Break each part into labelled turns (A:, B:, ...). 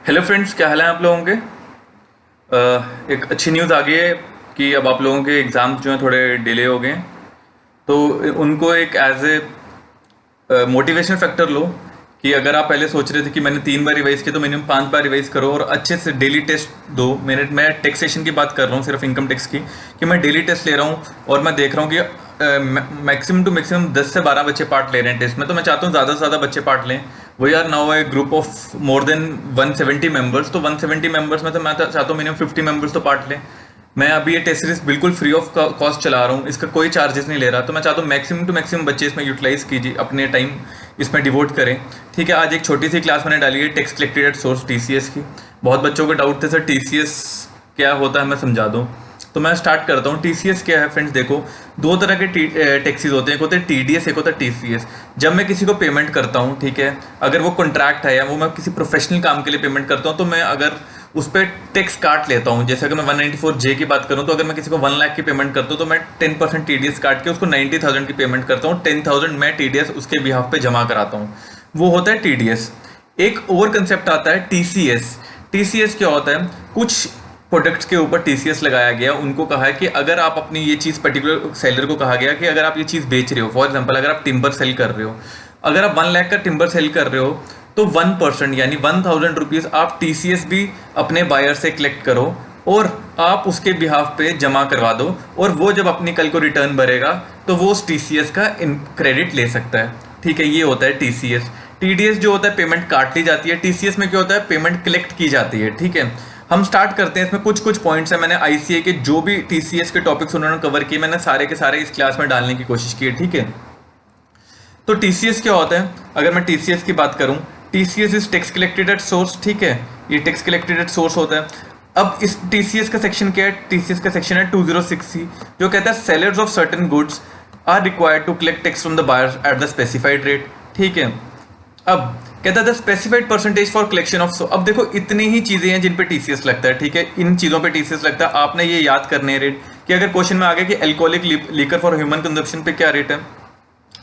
A: Hello friends, क्या हाल है आप लोगों के। एक अच्छी न्यूज़ आ गई है कि अब आप लोगों के एग्ज़ाम्स जो हैं थोड़े डिले हो गए हैं। तो उनको एक एज ए मोटिवेशन फैक्टर लो कि अगर आप पहले सोच रहे थे कि मैंने 3 बार रिवाइज किया तो मिनिमम 5 बार रिवाइज करो और अच्छे से डेली टेस्ट दो। मैं टैक्सेशन की बात कर रहा हूँ, सिर्फ इनकम टैक्स की, कि मैं डेली टेस्ट ले रहा हूँ और मैं देख रहा हूँ कि मैक्सिमम टू मैक्सिमम 10 से 12 बच्चे पार्ट ले रहे हैं टेस्ट में। तो मैं चाहता हूँ ज़्यादा से ज़्यादा बच्चे पार्ट लें। We are now a group of more than 170 members. तो 170 मेंबर्स में तो मैं चाहता हूँ मिनिमम 50 मेंबर्स तो पार्ट लें। मैं अभी ये टेस्ट सीरीज बिल्कुल फ्री ऑफ कॉस्ट चला रहा हूँ, इसका कोई चार्जेस नहीं ले रहा। तो मैं चाहता हूँ मैक्सिमम टू मैक्सिमम बच्चे इसमें यूटिलाइज कीजिए, अपने टाइम इसमें डिवोट करें। ठीक है, आज एक छोटी सी क्लास मैंने डाली है tax collected at source TCS की। बहुत बच्चों को डाउट थे सर टीसीएस क्या होता है, मैं समझा दूँ। तो मैं स्टार्ट करता हूँ। टीसीएस क्या है फ्रेंड्स, देखो दो तरह के टैक्सेस होते हैं, एक होते हैं टीडीएस, एक होता है टीसीएस। जब मैं किसी को पेमेंट करता हूँ, ठीक है, अगर वो कॉन्ट्रैक्ट है या वो मैं किसी प्रोफेशनल काम के लिए पेमेंट करता हूँ, तो मैं अगर उस पर टैक्स काट लेता हूँ। जैसे अगर मैं 194J की बात करूँ तो अगर मैं किसी को 1 लाख की पेमेंट करता हूँ तो मैं 10% टीडीएस काट के उसको 90,000 की पेमेंट करता हूँ। 10,000 मैं टीडीएस उसके बिहाफ पे जमा कराता हूँ। वो होता है टीडीएस। एक और कंसेप्ट आता है टीसीएस। टीसीएस क्या होता है, कुछ प्रोडक्ट्स के ऊपर टीसीएस लगाया गया। उनको कहा है कि अगर आप अपनी ये चीज़, पर्टिकुलर सेलर को कहा गया कि अगर आप ये चीज़ बेच रहे हो, फॉर एग्जांपल अगर आप टिम्बर सेल कर रहे हो, अगर आप 1 लाख का टिम्बर सेल कर रहे हो तो 1% यानी 1,000 रुपीज़ आप टीसीएस भी अपने बायर से कलेक्ट करो और आप उसके बिहाफ पे जमा करवा दो। और वो जब अपनी कल को रिटर्न भरेगा तो वो उस टीसीएस का क्रेडिट ले सकता है। ठीक है, ये होता है टीसीएस। टीडीएस जो होता है पेमेंट काट ली जाती है, टीसीएस में क्या होता है पेमेंट कलेक्ट की जाती है। ठीक है, हम स्टार्ट करते हैं। इसमें कुछ कुछ पॉइंट्स है, मैंने आईसीए के जो भी टीसीएस के टॉपिक्स उन्होंने कवर किए मैंने सारे के सारे इस क्लास में डालने की कोशिश की है। ठीक है, तो टीसीएस क्या होता है, अगर मैं टीसीएस की बात करूं, TCS is tax collected at source. ठीक है, ये टैक्स कलेक्टेड एट सोर्स होता है। अब इस टीसीएस का सेक्शन क्या है, टीसीएस का सेक्शन है 206C, जो कहता है sellers of certain goods are required to collect tax from the buyers at the specified rate. ठीक है, अब कहता है specified percentage for collection of. अब देखो इतनी ही चीजें हैं जिन पे टीसीएस लगता है। ठीक है, इन चीजों पे टीसीएस लगता है। आपने ये याद करने हैं रेट, कि अगर क्वेश्चन में आ गया कि alcoholic liquor for human consumption पे क्या रेट है,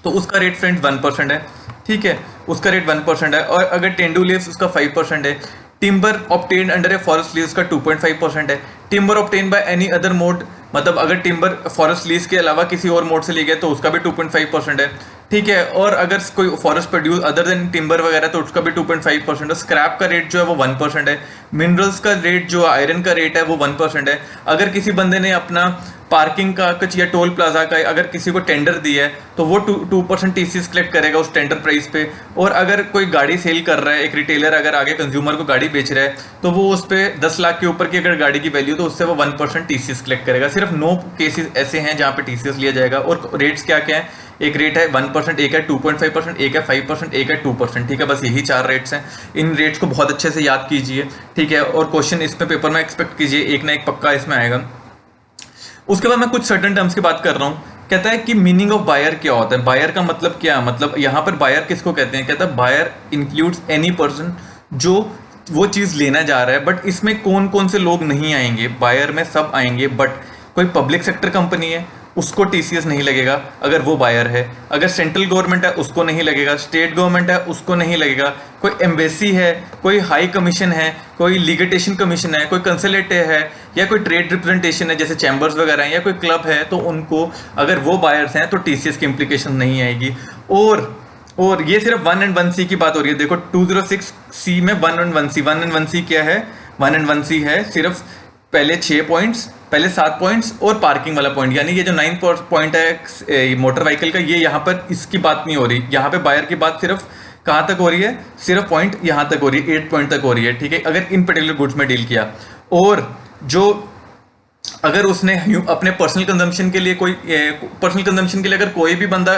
A: तो उसका रेट फ्रेंड्स 1% है। ठीक है, उसका रेट 1% है। और अगर टेंडू लीव्स उसका 5% है। Timber obtained under a forest lease का 2.5% है। Timber obtained by any other mode, मतलब अगर टिम्बर फॉरेस्ट लीज के अलावा किसी और मोड से लिए गए तो उसका भी 2.5% है। ठीक है, और अगर कोई forest produce other than timber वगैरह तो उसका भी 2.5% है। स्क्रैप का रेट जो है वो 1% है। मिनरल्स का रेट जो आयरन का रेट है वो 1% है। अगर किसी बंदे ने अपना पार्किंग का कुछ या टोल प्लाजा का अगर किसी को टेंडर दिया है तो वो 2% टीसीएस कलेक्ट करेगा उस टेंडर प्राइस पे। और अगर कोई गाड़ी सेल कर रहा है, एक रिटेलर अगर आगे कंज्यूमर को गाड़ी बेच रहा है तो वो उस पर 10 लाख के ऊपर की अगर गाड़ी की वैल्यू तो उससे वो 1% टीसीएस कलेक्ट करेगा। सिर्फ 9 केसेस ऐसे हैं जहाँ पे टीसीएस लिया जाएगा। और रेट्स क्या क्या है, एक रेट है 1%, एक है 2.5%, एक है 5%, एक है 2%। ठीक है, बस यही 4 रेट्स हैं। इन रेट्स को बहुत अच्छे से याद कीजिए। ठीक है, और क्वेश्चन इसमें पेपर में एक्सपेक्ट कीजिए, एक ना एक पक्का इसमें आएगा। उसके बाद मैं कुछ सर्टन टर्म्स की बात कर रहा हूँ। कहता है कि मीनिंग ऑफ बायर क्या होता है, बायर का मतलब क्या, मतलब यहाँ पर बायर किसको कहते हैं। कहता है बायर इंक्लूड्स एनी पर्सन जो वो चीज़ लेना जा रहा है। बट इसमें कौन कौन से लोग नहीं आएंगे, बायर में सब आएंगे। बट कोई पब्लिक सेक्टर कंपनी है उसको टीसीएस नहीं लगेगा अगर वो बायर है। अगर सेंट्रल गवर्नमेंट है उसको नहीं लगेगा, स्टेट गवर्नमेंट है उसको नहीं लगेगा, कोई एम्बेसी है, कोई हाई कमीशन है, कोई लिगेटेशन कमीशन है, कोई कंसलेटिव है, या कोई ट्रेड रिप्रेजेंटेशन है जैसे चैम्बर्स वगैरह हैं, या कोई क्लब है, तो उनको अगर वो बायर्स हैं तो टीसीएस की इंप्लीकेशन नहीं आएगी। और ये सिर्फ 1 and 1C की बात हो रही है। देखो 206C में 1 and 1C, 1 and 1C क्या है, 1 and 1C है सिर्फ पहले 6 पॉइंट्स, पहले 7 पॉइंट्स और पार्किंग वाला पॉइंट, यानी ये जो 9 पॉइंट है मोटर व्हीकल का, ये यहाँ पर इसकी बात नहीं हो रही। यहाँ पे बायर की बात सिर्फ कहाँ तक हो रही है, सिर्फ पॉइंट यहाँ तक हो रही है, 8 पॉइंट तक हो रही है। ठीक है, अगर इन पर्टिकुलर गुड्स में डील किया। और जो अगर उसने अपने पर्सनल कंजम्पशन के लिए अगर कोई भी बंदा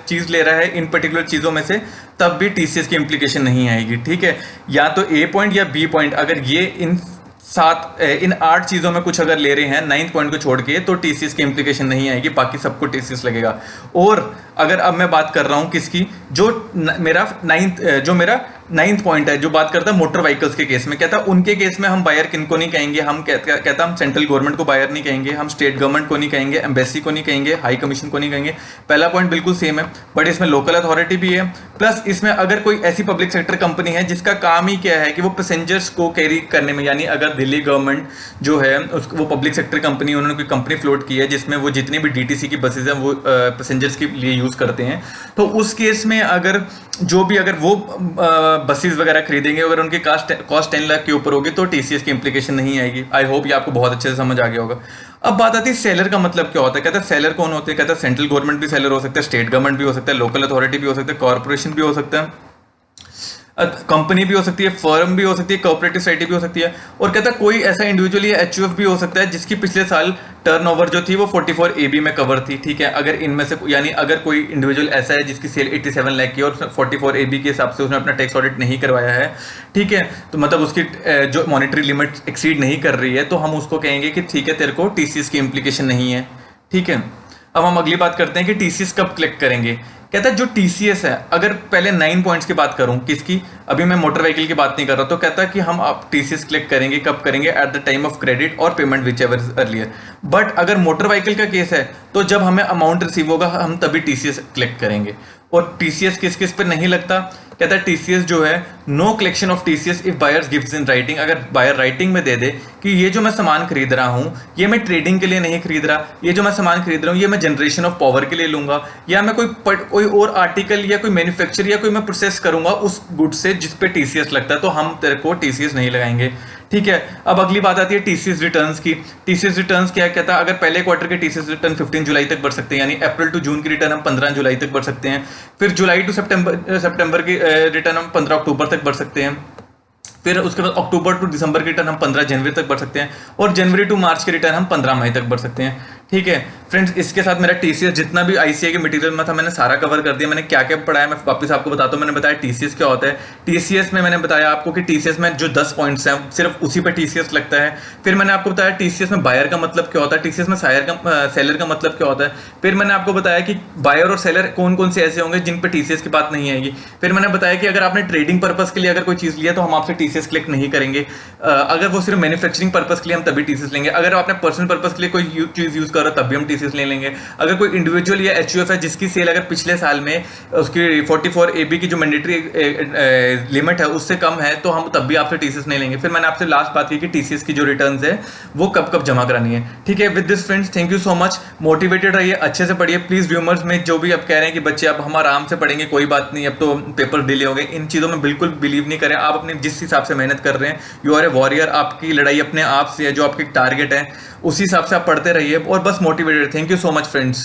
A: चीज़ ले रहा है इन पर्टिकुलर चीज़ों में से, तब भी टीसीएस की इंप्लीकेशन नहीं आएगी। ठीक है, या तो ए पॉइंट या बी पॉइंट, अगर ये इन 8 चीज़ों में कुछ अगर ले रहे हैं 9th पॉइंट को छोड़ के, तो टीसीएस की इंप्लीकेशन नहीं आएगी, बाकी सबको टीसीएस लगेगा। और अगर अब मैं बात कर रहा हूँ किसकी, जो मेरा नाइन्थ पॉइंट है जो बात करता है मोटर व्हीकल्स के केस में, कहता है उनके केस में हम बायर किनको नहीं कहेंगे, हम कहता हम सेंट्रल गवर्नमेंट को बायर नहीं कहेंगे, हम स्टेट गवर्नमेंट को नहीं कहेंगे, एम्बेसी को नहीं कहेंगे, हाई कमीशन को नहीं कहेंगे। पहला पॉइंट बिल्कुल सेम है, बट इसमें लोकल अथॉरिटी भी है, प्लस इसमें अगर कोई ऐसी पब्लिक सेक्टर कंपनी है जिसका काम ही क्या है कि वो पैसेंजर्स को कैरी करने में, यानी अगर दिल्ली गवर्नमेंट जो है वो पब्लिक सेक्टर कंपनी, उन्होंने कोई कंपनी फ्लोट की है जिसमें वो जितनी भी डीटीसी की बसेज हैं वो पैसेंजर्स के लिए यूज करते हैं, तो उस केस में अगर वो बसेस वगैरह खरीदेंगे, अगर उनकी कॉस्ट 10 लाख के ऊपर होगी तो टीसीएस की इंप्लीकेशन नहीं आएगी। आई होप ये आपको बहुत अच्छे से समझ आ गया होगा। अब बात आती है सेलर का मतलब क्या होता है। कहता है सेलर कौन होते हैं, कहता है सेंट्रल गवर्नमेंट भी सेलर हो सकता है, स्टेट गवर्नमेंट भी हो सकता है, लोकल अथॉरिटी भी हो सकता है, कॉर्पोरेशन भी हो सकता है, कंपनी भी हो सकती है, फर्म भी हो सकती है, कोऑपरेटिव सोसाइटी भी हो सकती है, और कहता है कोई ऐसा इंडिविजुअल या एचयूएफ भी हो सकता है जिसकी पिछले साल टर्नओवर जो थी वो 44 AB में कवर थी। ठीक है, अगर इनमें से यानी अगर कोई इंडिविजुअल ऐसा है जिसकी सेल 87 लाख की और 44 AB के हिसाब से उसने अपना टैक्स ऑडिट नहीं करवाया है, ठीक है, तो मतलब उसकी जो मॉनिटरी लिमिट एक्सीड नहीं कर रही है, तो हम उसको कहेंगे कि ठीक है तेरे को टीसीएस की इंप्लीकेशन नहीं है। ठीक है, अब हम अगली बात करते हैं कि टीसीएस कब कलेक्ट करेंगे। कहता है जो टीसीएस है, अगर पहले 9 पॉइंट्स की बात करूं, किसकी, अभी मैं मोटर व्हीकल की बात नहीं कर रहा, तो कहता है कि हम अब टीसीएस कलेक्ट करेंगे, कब करेंगे, at the time of credit और payment whichever earlier. But अगर मोटर व्हीकल का केस है तो जब हमें अमाउंट रिसीव होगा हम तभी टीसीएस कलेक्ट करेंगे। और टीसीएस किस किस पर नहीं लगता, कहता है टीसीएस जो है no collection of TCS if buyers gives in writing, अगर बायर राइटिंग में दे दे कि ये जो मैं सामान खरीद रहा हूं ये मैं ट्रेडिंग के लिए नहीं खरीद रहा, ये जो मैं सामान खरीद रहा हूं ये मैं जनरेशन ऑफ पावर के लिए लूंगा, या मैं कोई और आर्टिकल या कोई मैन्युफैक्चर या कोई मैं प्रोसेस करूंगा उस गुड से जिस पे टीसीएस लगता है, तो हम तेरे को टीसीएस नहीं लगाएंगे। ठीक है, अब अगली बात आती है टीसीएस रिटर्न्स की। टीसीएस रिटर्न्स क्या कहता है, अगर पहले क्वार्टर के टीसीएस रिटर्न 15 जुलाई तक भर सकते हैं, यानी अप्रैल टू जून की रिटर्न हम 15 जुलाई तक भर सकते हैं, फिर जुलाई टू सितंबर की रिटर्न हम 15 अक्टूबर तक भर सकते हैं, फिर उसके बाद अक्टूबर टू दिसंबर की रिटर्न हम 15 जनवरी तक भर सकते हैं, और जनवरी टू मार्च की रिटर्न हम 15 मई तक भर सकते हैं। ठीक है फ्रेंड्स, इसके साथ मेरा टीसीएस जितना भी आईसीआई के मटेरियल में था मैंने सारा कवर कर दिया। मैंने क्या क्या पढ़ाया मैं वापस आपको बताता हूँ। मैंने बताया टीसीएस क्या होता है, टीसीएस में मैंने बताया आपको कि टीसीएस में जो 10 पॉइंट्स हैं सिर्फ उसी पे टीसीएस लगता है। फिर मैंने आपको बताया टीसीएस में बायर का मतलब क्या होता है, टीसीएस में सेलर का मतलब क्या होता है। फिर मैंने आपको बताया कि बायर और सेलर कौन कौन से ऐसे होंगे जिन पे टीसीएस की बात नहीं आएगी। फिर मैंने बताया कि अगर आपने ट्रेडिंग पर्पज के लिए अगर कोई चीज लिया तो हम आपसे टीसीएस कलेक्ट नहीं करेंगे, अगर वो सिर्फ मैन्युफैक्चरिंग पर्पज के लिए हम तभी टीसीएस लेंगे, अगर आपने पर्सनल पर्पज के लिए कोई चीज यूज कर रहा तब भी हम टीसीएस ले लेंगे। अगर कोई इंडिविजुअल या एचयूएफ है जिसकी सेल अगर पिछले साल में उसकी 44 AB की जो मैंडेटरी लिमिट है उससे कम है तो हम तब भी आपसे टीसीएस नहीं लेंगे। फिर मैंने आपसे लास्ट बात की कि टीसीएस की जो रिटर्न्स है वो कब कब जमा करानी है। ठीक है, with this friends thank you so much, motivated रहिए, अच्छे से पढ़िए प्लीज। व्यूमर्स में जो भी अब कह रहे हैं कि बच्चे अब हम आराम से पढ़ेंगे, कोई बात नहीं, अब तो पेपर डिले हो गए, इन चीजों में बिल्कुल बिलीव नहीं करें। आप अपने जिस हिसाब से मेहनत कर रहे हैं, यू आर ए वॉरियर, आपकी लड़ाई अपने आप से है, जो आपकी टारगेट है उसी हिसाब से आप पढ़ते रहिए और बस motivated. Thank you so much friends.